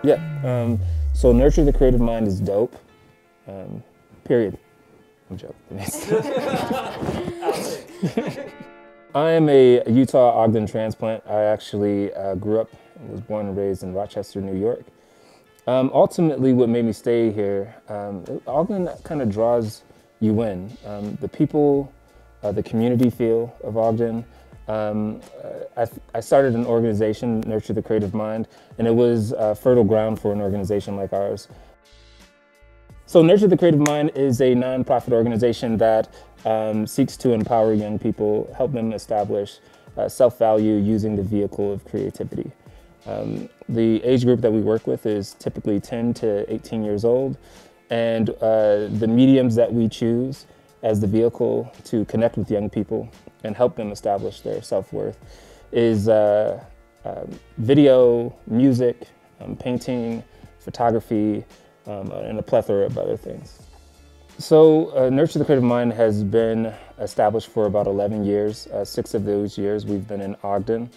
Yeah, so Nurture the Creative Mind is dope, period. I'm joking. I am a Utah Ogden transplant. I actually grew up and was born and raised in Rochester, New York. Ultimately, what made me stay here, Ogden kind of draws you in. The people, the community feel of Ogden. I started an organization, Nurture the Creative Mind, and it was fertile ground for an organization like ours. So Nurture the Creative Mind is a nonprofit organization that seeks to empower young people, help them establish self-value using the vehicle of creativity. The age group that we work with is typically 10 to 18 years old, and the mediums that we choose as the vehicle to connect with young people and help them establish their self-worth is video, music, painting, photography, and a plethora of other things. So Nurture the Creative Mind has been established for about 11 years. 6 of those years we've been in Ogden.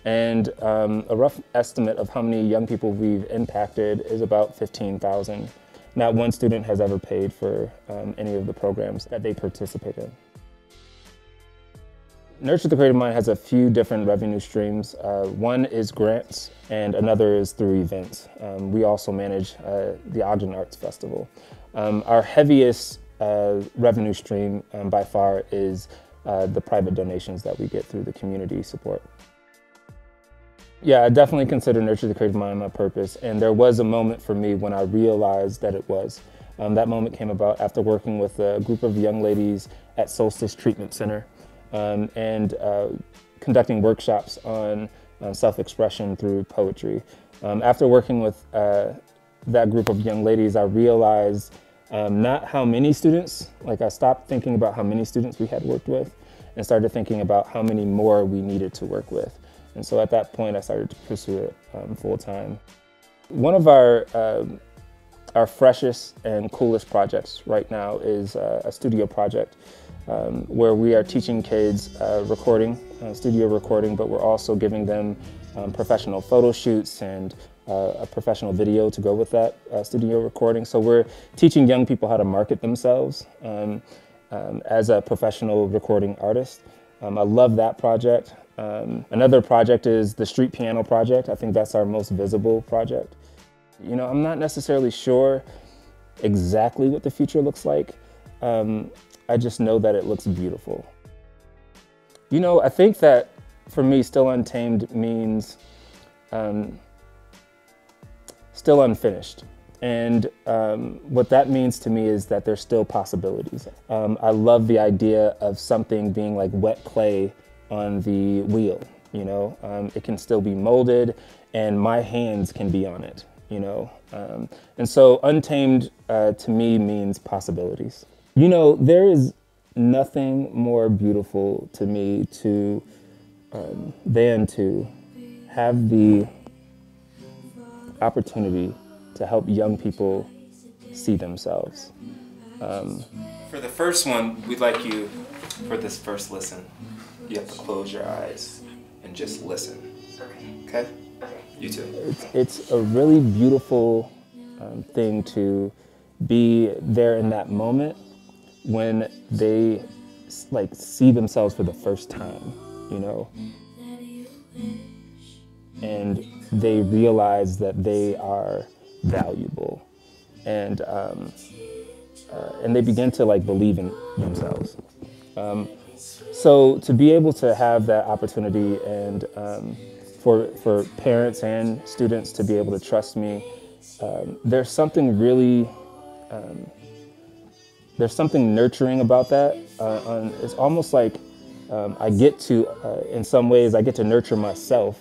And a rough estimate of how many young people we've impacted is about 15,000. Not one student has ever paid for any of the programs that they participate in. Nurture the Creative Mind has a few different revenue streams. One is grants and another is through events. We also manage the Ogden Arts Festival. Our heaviest revenue stream by far is the private donations that we get through the community support. Yeah, I definitely consider Nurture the Creative Mind my purpose, and there was a moment for me when I realized that it was. That moment came about after working with a group of young ladies at Solstice Treatment Center and conducting workshops on self-expression through poetry. After working with that group of young ladies, I realized not how many students, like I stopped thinking about how many students we had worked with and started thinking about how many more we needed to work with. And so at that point, I started to pursue it full time. One of our freshest and coolest projects right now is a studio project where we are teaching kids recording, studio recording, but we're also giving them professional photo shoots and a professional video to go with that studio recording. So we're teaching young people how to market themselves as a professional recording artist. I love that project. Another project is the Street Piano Project. I think that's our most visible project. You know, I'm not necessarily sure exactly what the future looks like. I just know that it looks beautiful. You know, I think that for me, still untamed means still unfinished. And what that means to me is that there's still possibilities. I love the idea of something being like wet clay on the wheel, you know. It can still be molded and my hands can be on it, you know. And so untamed to me means possibilities. You know, there is nothing more beautiful to me than to have the opportunity to help young people see themselves. For the first one, we'd like you, for this first listen, you have to close your eyes and just listen. Okay? Okay. You too. It's a really beautiful thing to be there in that moment when they like see themselves for the first time, you know, and they realize that they are valuable, and they begin to like believe in themselves. So to be able to have that opportunity and for parents and students to be able to trust me, there's something really, there's something nurturing about that. It's almost like I get to, in some ways, I get to nurture myself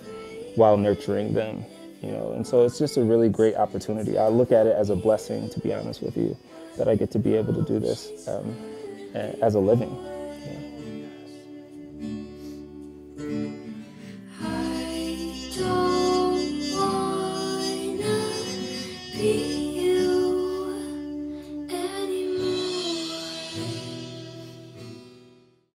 while nurturing them, you know. And so it's just a really great opportunity. I look at it as a blessing, to be honest with you, that I get to be able to do this as a living.